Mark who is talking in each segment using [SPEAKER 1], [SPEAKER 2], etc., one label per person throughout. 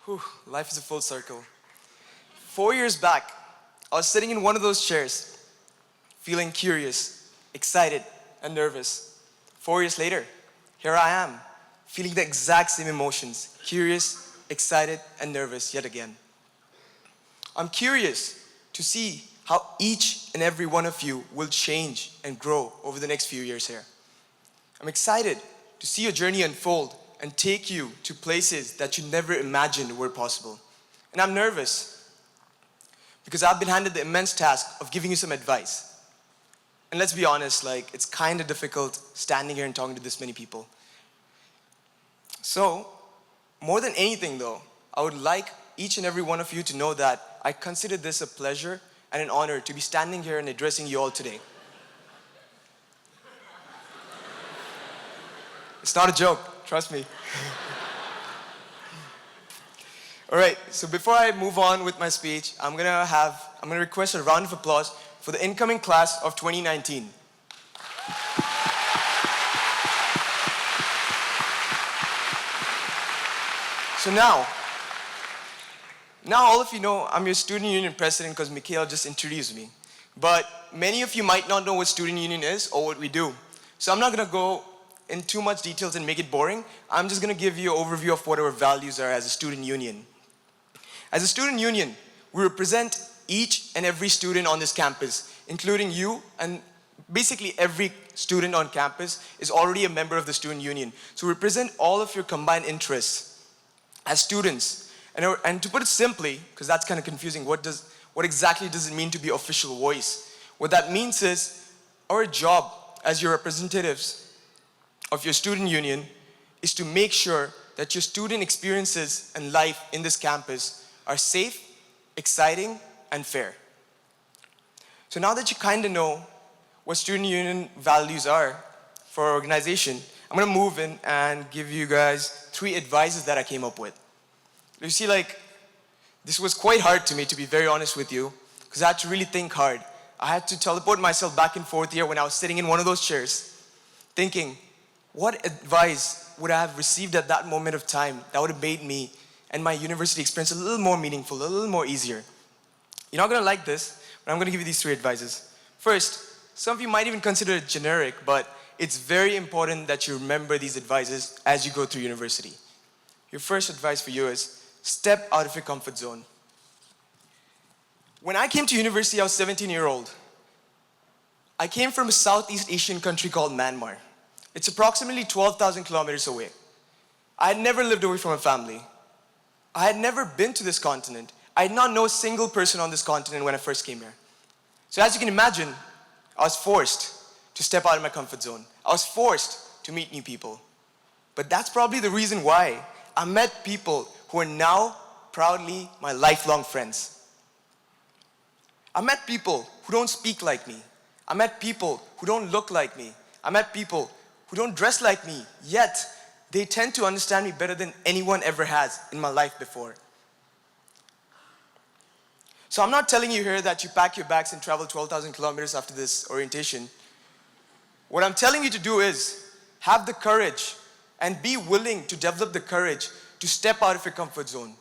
[SPEAKER 1] Whew, life is a full circle. 4 years back, I was sitting in one of those chairs, feeling curious, excited, and nervous. 4 years later, here I am, feeling the exact same emotions, curious, excited, and nervous yet again. I'm curious to see how each and every one of you will change and grow over the next few years here. I'm excited to see your journey unfold and take you to places that you never imagined were possible. And I'm nervous because I've been handed the immense task of giving you some advice. And let's be honest, it's kind of difficult standing here and talking to this many people. So, more than anything though, I would like each and every one of you to know that I consider this a pleasure and an honor to be standing here and addressing you all today. It's not a joke, trust me. All right, so before I move on with my speech, I'm gonna request a round of applause for the incoming class of 2019. So now all of you know I'm your student union president because Mikhail just introduced me. But many of you might not know what student union is or what we do. So I'm not gonna go in too much details and make it boring. I'm just gonna give you an overview of what our values are as a student union. As a student union, we represent each and every student on this campus, including you, and basically every student on campus is already a member of the student union. So we represent all of your combined interests as students. And to put it simply, because that's kind of confusing, what exactly does it mean to be official voice? What that means is our job as your representatives of your student union is to make sure that your student experiences and life in this campus are safe, exciting, and fair. So now that you kind of know what student union values are for our organization, I'm gonna move in and give you guys 3 advices that I came up with. You see, this was quite hard to me, to be very honest with you, because I had to really think hard. I had to teleport myself back in 4th year when I was sitting in one of those chairs, thinking, what advice would I have received at that moment of time that would have made me and my university experience a little more meaningful, a little more easier? You're not gonna like this, but I'm gonna give you these 3 advices. First, some of you might even consider it generic, but it's very important that you remember these advices as you go through university. Your first advice for you is, step out of your comfort zone. When I came to university, I was 17-year-old. I came from a Southeast Asian country called Myanmar. It's approximately 12,000 kilometers away. I had never lived away from a family. I had never been to this continent. I did not know a single person on this continent when I first came here. So as you can imagine, I was forced to step out of my comfort zone. I was forced to meet new people. But that's probably the reason why I met people who are now proudly my lifelong friends. I met people who don't speak like me. I met people who don't look like me. I met people who don't dress like me, yet they tend to understand me better than anyone ever has in my life before. So I'm not telling you here that you pack your bags and travel 12,000 kilometers after this orientation. What I'm telling you to do is have the courage and be willing to develop the courage to step out of your comfort zone.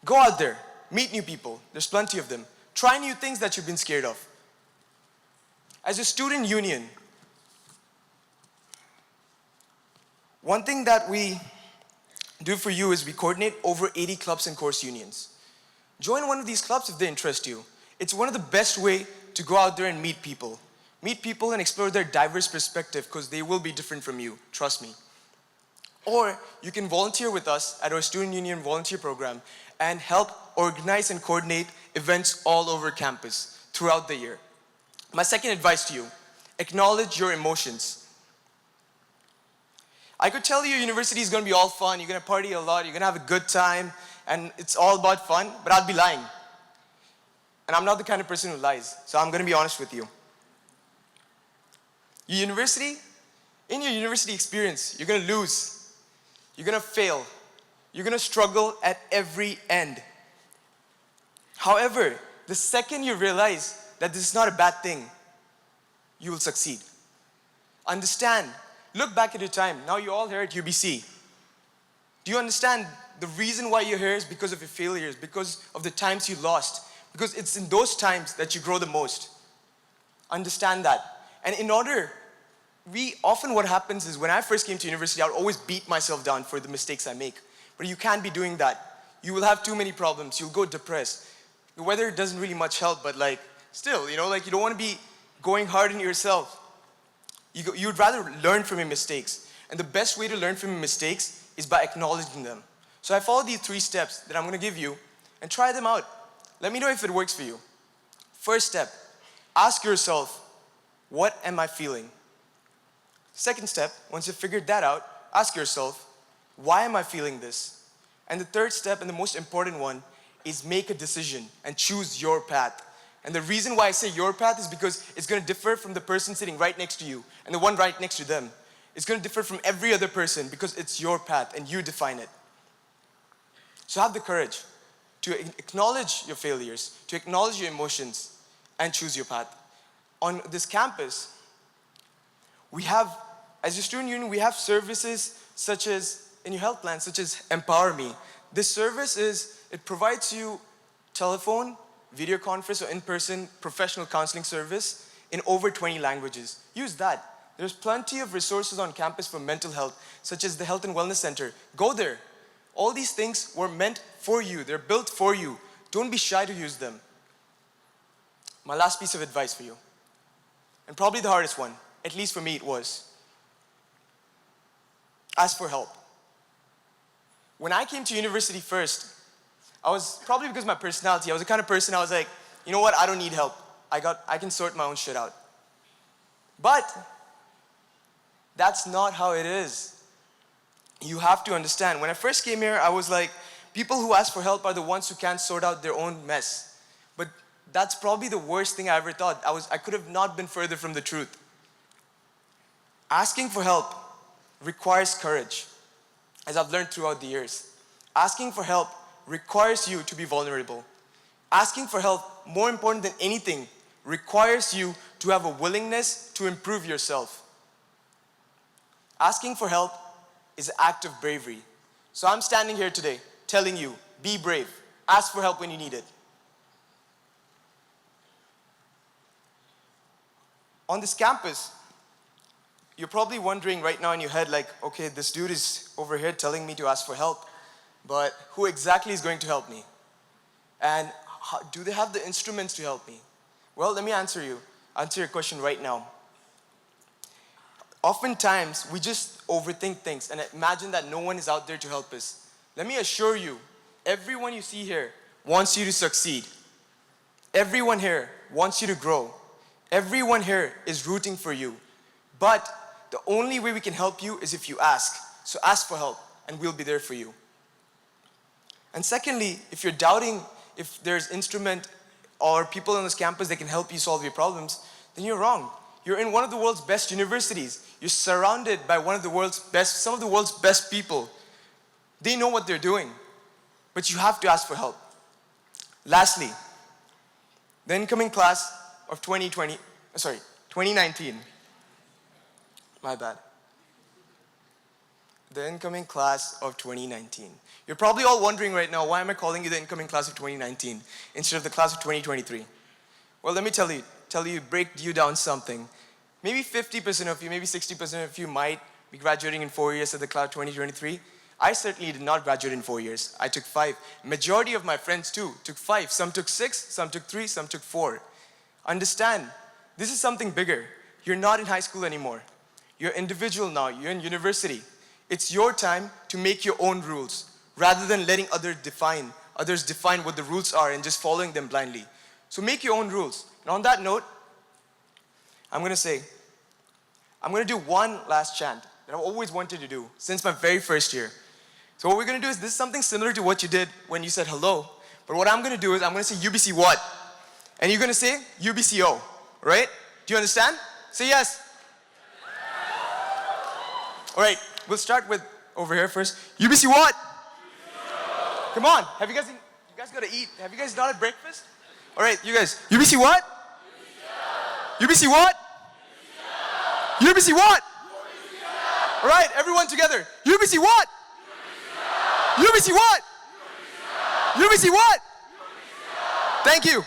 [SPEAKER 1] Go out there, meet new people. There's plenty of them. Try new things that you've been scared of. As a student union, one thing that we do for you is we coordinate over 80 clubs and course unions. Join one of these clubs if they interest you. It's one of the best ways to go out there and meet people. Meet people and explore their diverse perspective because they will be different from you, trust me. Or you can volunteer with us at our Student Union Volunteer Program and help organize and coordinate events all over campus throughout the year. My second advice to you, acknowledge your emotions. I could tell you university is going to be all fun, you're going to party a lot, you're going to have a good time, and it's all about fun, but I'd be lying. And I'm not the kind of person who lies, so I'm going to be honest with you. In your university experience, you're going to lose, you're going to fail, you're going to struggle at every end. However, the second you realize that this is not a bad thing, you will succeed. Understand, look back at your time. Now you're all here at UBC. Do you understand the reason why you're here is because of your failures, because of the times you lost, because it's in those times that you grow the most. Understand that. And often what happens is when I first came to university, I would always beat myself down for the mistakes I make. But you can't be doing that. You will have too many problems. You'll go depressed. The weather doesn't really much help, but still, you don't want to be going hard on yourself. You'd rather learn from your mistakes. And the best way to learn from your mistakes is by acknowledging them. So I follow these 3 steps that I'm going to give you and try them out. Let me know if it works for you. First step, ask yourself, what am I feeling? Second step, once you've figured that out, ask yourself, why am I feeling this? And the third step, and the most important one, is make a decision and choose your path. And the reason why I say your path is because it's going to differ from the person sitting right next to you and the one right next to them. It's going to differ from every other person because it's your path and you define it. So have the courage to acknowledge your failures, to acknowledge your emotions, and choose your path. On this campus, as your student union, we have services such as, in your health plan, such as Empower Me. This service it provides you telephone, video conference, or in-person professional counseling service in over 20 languages. Use that. There's plenty of resources on campus for mental health, such as the Health and Wellness Center. Go there. All these things were meant for you. They're built for you. Don't be shy to use them. My last piece of advice for you, and probably the hardest one, at least for me it was, ask for help. When I came to university first, probably because of my personality, I was the kind of person I was like, you know what, I don't need help. I can sort my own shit out. But that's not how it is. You have to understand, when I first came here, I was like, people who ask for help are the ones who can't sort out their own mess. But that's probably the worst thing I ever thought. I could have not been further from the truth. Asking for help requires courage, as I've learned throughout the years. Asking for help requires you to be vulnerable. Asking for help, more important than anything, requires you to have a willingness to improve yourself. Asking for help is an act of bravery. So I'm standing here today telling you, be brave. Ask for help when you need it. On this campus, you're probably wondering right now in your head, okay, this dude is over here telling me to ask for help, but who exactly is going to help me? And do they have the instruments to help me? Well, let me answer your question right now. Oftentimes, we just overthink things and imagine that no one is out there to help us. Let me assure you, everyone you see here wants you to succeed. Everyone here wants you to grow. Everyone here is rooting for you. But the only way we can help you is if you ask. So ask for help, and we'll be there for you. And secondly, if you're doubting if there's instrument or people on this campus that can help you solve your problems, then you're wrong. You're in one of the world's best universities. You're surrounded by some of the world's best people. They know what they're doing, but you have to ask for help. Lastly, the incoming class of 2019. My bad. The incoming class of 2019. You're probably all wondering right now, why am I calling you the incoming class of 2019 instead of the class of 2023? Well, let me tell you, break you down something. Maybe 50% of you, maybe 60% of you might be graduating in 4 years at the class of 2023. I certainly did not graduate in 4 years. I took 5. Majority of my friends too took 5. Some took 6, some took 3, some took 4. Understand, this is something bigger. You're not in high school anymore. You're individual now, you're in university. It's your time to make your own rules, rather than letting others define what the rules are and just following them blindly. So make your own rules. And on that note, I'm going to do one last chant that I've always wanted to do since my very first year. So what we're going to do is, this is something similar to what you did when you said hello. But what I'm going to do is, I'm going to say UBC what? And you're going to say UBCO, right? Do you understand? Say yes. All right, we'll start with over here first. UBC what? UBCO. Come on, you guys got to eat. Have you guys not had breakfast? All right, you guys, UBC what? UBCO. UBC what? UBC what? All right, everyone together. UBC what? UBC what? UBC what? Thank you.